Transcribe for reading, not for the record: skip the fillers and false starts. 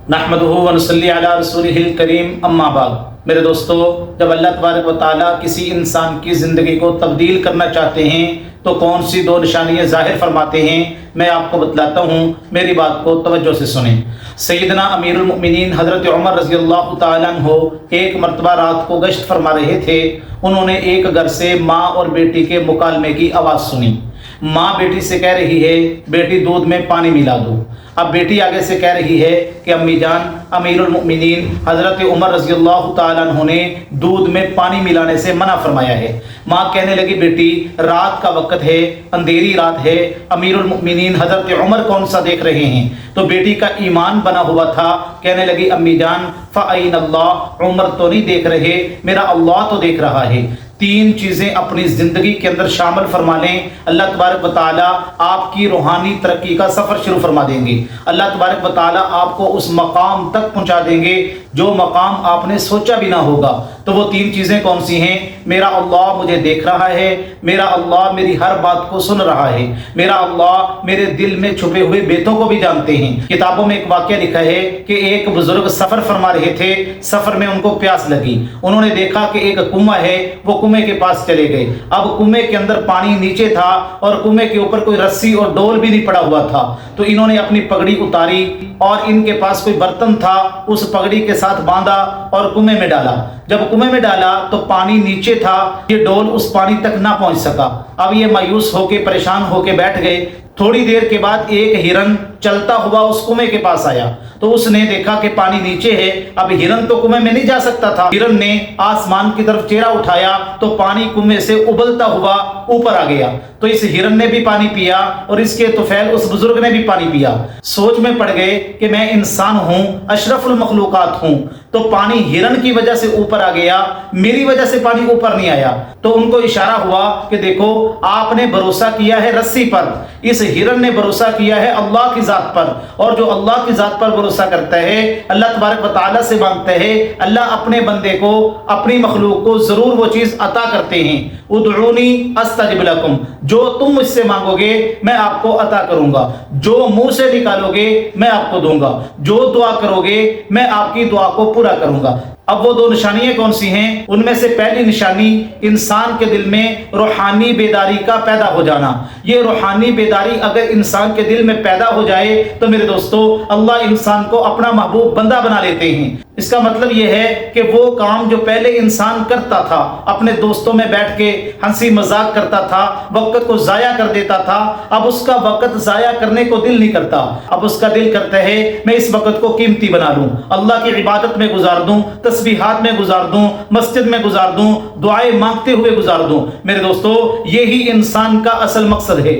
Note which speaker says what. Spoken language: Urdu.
Speaker 1: نحمدہ ونصلی علی رسولہ الکریم اما بعد۔ میرے دوستو، جب اللہ تبارک و تعالیٰ کسی انسان کی زندگی کو تبدیل کرنا چاہتے ہیں تو کون سی دو نشانیاں ظاہر فرماتے ہیں، میں آپ کو بتلاتا ہوں، میری بات کو توجہ سے سنیں۔ سیدنا امیر المؤمنین حضرت عمر رضی اللہ تعالیٰ عنہ ایک مرتبہ رات کو گشت فرما رہے تھے۔ انہوں نے ایک گھر سے ماں اور بیٹی کے مکالمے کی آواز سنی۔ ماں بیٹی سے کہہ رہی ہے، بیٹی دودھ میں پانی ملا دو۔ اب بیٹی آگے سے کہہ رہی ہے کہ امی جان، امیر المؤمنین حضرت عمر رضی اللہ تعالیٰ عنہ نے دودھ میں پانی ملانے سے منع فرمایا ہے۔ ماں کہنے لگی، بیٹی رات کا وقت ہے، اندھیری رات ہے، امیر المؤمنین حضرت عمر کون سا دیکھ رہے ہیں؟ تو بیٹی کا ایمان بنا ہوا تھا، کہنے لگی امی جان فَأَيْنَ اللَّهُ، عمر تو نہیں دیکھ رہے، میرا اللہ تو دیکھ رہا ہے۔ تین چیزیں اپنی زندگی کے اندر شامل فرما لیں، اللہ تبارک و تعالیٰ آپ کی روحانی ترقی کا سفر شروع فرما دیں گے۔ اللہ تبارک و تعالیٰ آپ کو اس مقام تک پہنچا دیں گے جو مقام آپ نے سوچا بھی نہ ہوگا۔ تو وہ تین چیزیں کون سی ہیں؟ میرا اللہ مجھے دیکھ رہا ہے، میرا اللہ میری ہر بات کو سن رہا ہے، میرا اللہ میرے دل میں چھپے ہوئے بیتوں کو بھی جانتے ہیں۔ کتابوں میں ایک واقعہ لکھا ہے کہ ایک بزرگ سفر فرما رہے تھے، سفر میں ان کو پیاس لگی، انہوں نے دیکھا کہ ایک کنواں ہے، وہ کنویں کے پاس چلے گئے۔ اب کنویں کے اندر پانی نیچے تھا اور کنویں کے اوپر کوئی رسی اور ڈول بھی نہیں پڑا ہوا تھا، تو انہوں نے اپنی پگڑی اتاری اور ان کے پاس کوئی برتن تھا، اس پگڑی کے ساتھ باندھا اور کنویں میں ڈالا۔ جب کنویں میں ڈالا تو پانی نیچے تھا، یہ ڈول اس پانی تک نہ پہنچ سکا۔ اب یہ مایوس ہو کے پریشان ہو کے بیٹھ گئے۔ تھوڑی دیر کے بعد ایک ہرن چلتا ہوا اس کنویں کے پاس آیا، تو اس نے دیکھا کہ پانی نیچے ہے، اب ہرن تو کنویں میں نہیں جا سکتا تھا۔ ہرن نے آسمان کی طرف چہرہ اٹھایا تو پانی کنویں سے ابلتا ہوا اوپر آ گیا۔ تو اس ہرن نے بھی پانی پیا اور اس کے طفیل اس بزرگ نے بھی پانی پیا۔ سوچ میں پڑ گئے کہ میں انسان ہوں، اشرف المخلوقات ہوں، تو پانی ہرن کی وجہ سے اوپر آ گیا، میری وجہ سے پانی اوپر نہیں آیا۔ تو ان کو اشارہ ہوا کہ دیکھو، آپ نے بھروسہ کیا ہے رسی پر، اس ہرن نے بھروسہ کیا ہے اللہ کی ذات پر، اور جو اللہ کی ذات پر بھروسہ کرتا ہے، اللہ تبارک و تعالیٰ سے مانگتا ہے، اللہ اپنے بندے کو، اپنی مخلوق کو ضرور وہ چیز عطا کرتے ہیں۔ ادعونی استجب لکم، جو تم مجھ سے مانگو گے میں آپ کو عطا کروں گا، جو منہ سے نکالو گے میں آپ کو دوں گا، جو دعا کرو گے میں آپ کی دعا کو پورا کروں گا۔ اب وہ دو نشانیاں کون سی ہیں؟ ان میں سے پہلی نشانی انسان کے دل میں روحانی بیداری کا پیدا ہو جانا۔ یہ روحانی بیداری اگر انسان کے دل میں پیدا ہو جائے تو میرے دوستو، اللہ انسان کو اپنا محبوب بندہ بنا لیتے ہیں۔ اس کا مطلب یہ ہے کہ وہ کام جو پہلے انسان کرتا تھا، اپنے دوستوں میں بیٹھ کے ہنسی مذاق کرتا تھا، وقت کو ضائع کر دیتا تھا، اب اس کا وقت ضائع کرنے کو دل نہیں کرتا۔ اب اس کا دل کرتا ہے میں اس وقت کو قیمتی بنا لوں، اللہ کی عبادت میں گزار دوں، تسبیحات میں گزار دوں، مسجد میں گزار دوں، دعائیں مانگتے ہوئے گزار دوں۔ میرے دوستو، یہی انسان کا اصل مقصد ہے۔